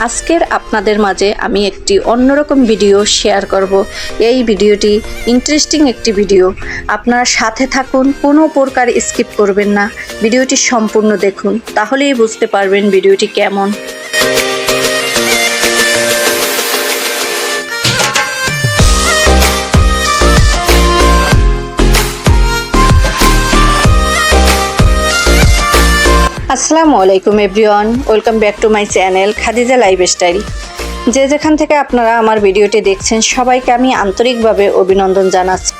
আজকের আপনাদের মাঝে আমি একটি অন্যরকম ভিডিও শেয়ার করব। এই ভিডিওটি ইন্টারেস্টিং একটি ভিডিও, আপনারা সাথে থাকুন, কোনো প্রকার স্কিপ করবেন না, ভিডিওটি সম্পূর্ণ দেখুন, তাহলেই বুঝতে পারবেন ভিডিওটি কেমন। আসসালামু আলাইকুম everyone, welcome back to my channel Khadija lifestyle. যে যেখান থেকে আপনারা আমার ভিডিওটি দেখছেন সবাইকে আমি আন্তরিকভাবে অভিনন্দন জানাচ্ছি।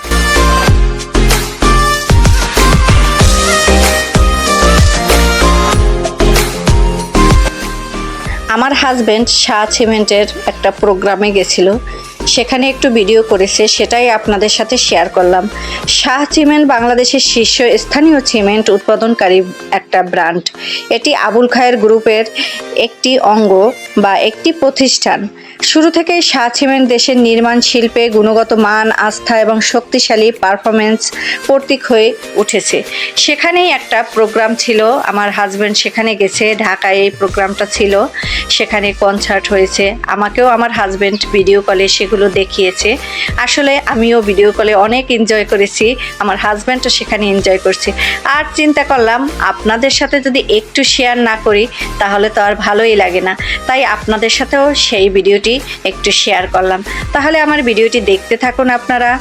আমার হাজব্যান্ড শাহ সিমেন্টের একটা প্রোগ্রামে গেছিল, সেখানে একটু ভিডিও করেছে, সেটাই আপনাদের সাথে শেয়ার করলাম। শাহ সিমেন্ট বাংলাদেশের শীর্ষস্থানীয় সিমেন্ট উৎপাদনকারী একটা ব্র্যান্ড। এটি আবুল খায়ের গ্রুপের একটি অঙ্গ বা একটি প্রতিষ্ঠান। শুরু থেকেই শাহ সিমেন্ট দেশের নির্মাণ শিল্পে গুণগত মান, আস্থা এবং শক্তিশালী পারফরমেন্স প্রতীক হয়ে উঠেছে। সেখানেই একটা প্রোগ্রাম ছিল, আমার হাজব্যান্ড সেখানে গেছে, ঢাকায় এই প্রোগ্রামটা ছিল, সেখানে কনসার্ট হয়েছে। আমাকেও আমার হাজব্যান্ড ভিডিও কলে সেগুলো দেখিয়েছে। আসলে আমিও ভিডিও কলে অনেক এনজয় করেছি, আমার হাজব্যান্ডও সেখানে এনজয় করছে। আর চিন্তা করলাম আপনাদের সাথে যদি একটু শেয়ার না করি তাহলে তো আর ভালোই লাগে না, তাই আপনাদের সাথেও সেই ভিডিওটি একটু শেয়ার করলাম। তাহলে আমার ভিডিওটি দেখতে থাকুন আপনারা।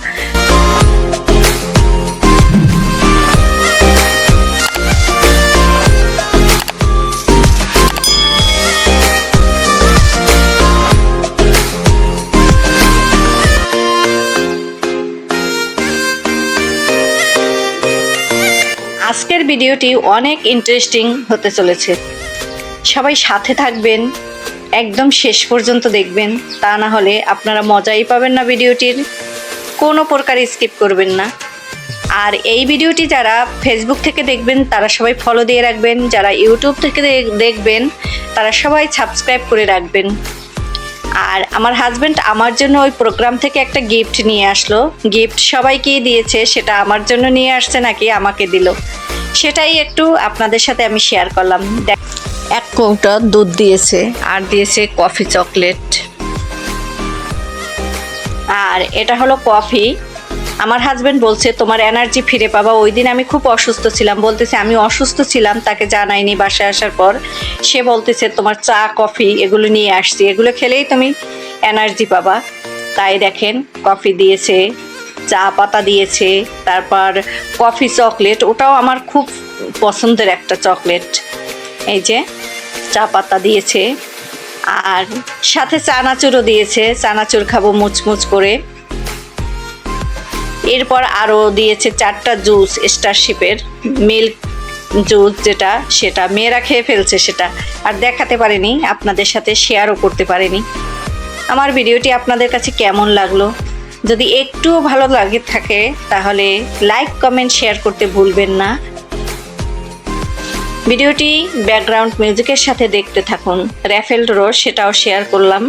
আজকের ভিডিওটি অনেক ইন্টারেস্টিং হতে চলেছে, সবাই সাথে থাকবেন, একদম শেষ পর্যন্ত দেখবেন, তা না হলে আপনারা মজাই পাবেন না ভিডিওটির। কোনো প্রকার স্কিপ করবেন না। আর এই ভিডিওটি যারা ফেসবুক থেকে দেখবেন তারা সবাই ফলো দিয়ে রাখবেন, যারা ইউটিউব থেকে দেখবেন তারা সবাই সাবস্ক্রাইব করে রাখবেন। আর আমার হাজব্যান্ড আমার জন্য ওই প্রোগ্রাম থেকে একটা গিফট নিয়ে আসলো। গিফট সবাইকেই দিয়েছে, সেটা আমার জন্য নিয়ে আসছে নাকি আমাকে দিল, সেটাই একটু আপনাদের সাথে আমি শেয়ার করলাম। এক কৌটা দুধ দিয়েছে আর দিয়েছে কফি চকলেট। আর এটা হলো কফি। আমার হাজব্যান্ড বলছে তোমার এনার্জি ফিরে পাবা। ওই দিন আমি খুব অসুস্থ ছিলাম, বলতেছে আমি অসুস্থ ছিলাম, তাকে জানাইনি। বাসায় আসার পর সে বলতেছে তোমার চা কফি এগুলো নিয়ে আসছি, এগুলো খেলেই তুমি এনার্জি পাবা। তাই দেখেন কফি দিয়েছে, চা পাতা দিয়েছে, তারপর কফি চকলেট, ওটাও আমার খুব পছন্দের একটা চকলেট। এই যে চা পাতা দিয়েছে, আর সাথে চানাচুরও দিয়েছে, চানাচুর খাবো মুচমুচ করে। এরপর আরও দিয়েছে 4টা জুস, স্টারশিপের মিল্ক জুস, যেটা সেটা মেয়েরা খেয়ে ফেলছে, সেটা আর দেখাতে পারেনি, আপনাদের সাথে শেয়ারও করতে পারেনি। আমার ভিডিওটি আপনাদের কাছে কেমন লাগলো? যদি একটুও ভালো লাগে থাকে তাহলে লাইক, কমেন্ট, শেয়ার করতে ভুলবেন না। ভিডিওটি ব্যাকগ্রাউন্ড মিউজিকের সাথে দেখতে থাকুন। র্যাফেল রোজ সেটাও শেয়ার করলাম।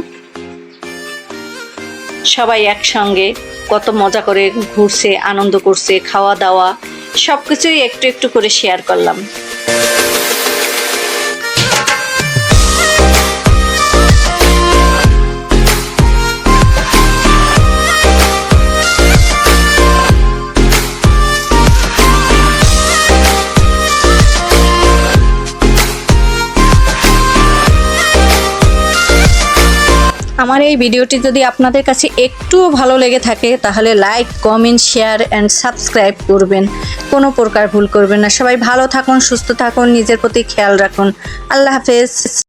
সবাই একসঙ্গে কত মজা করে ঘুরছে, আনন্দ করছে, খাওয়া দাওয়া সব কিছুই একটু একটু করে শেয়ার করলাম। আমার এই ভিডিওটি যদি আপনাদের কাছে একটুও ভালো লেগে থাকে তাহলে like, comment, share and subscribe করবেন, কোনো প্রকার ভুল করবেন না। সবাই ভালো থাকুন, সুস্থ থাকুন, নিজের প্রতি খেয়াল রাখুন। আল্লাহ হাফেজ।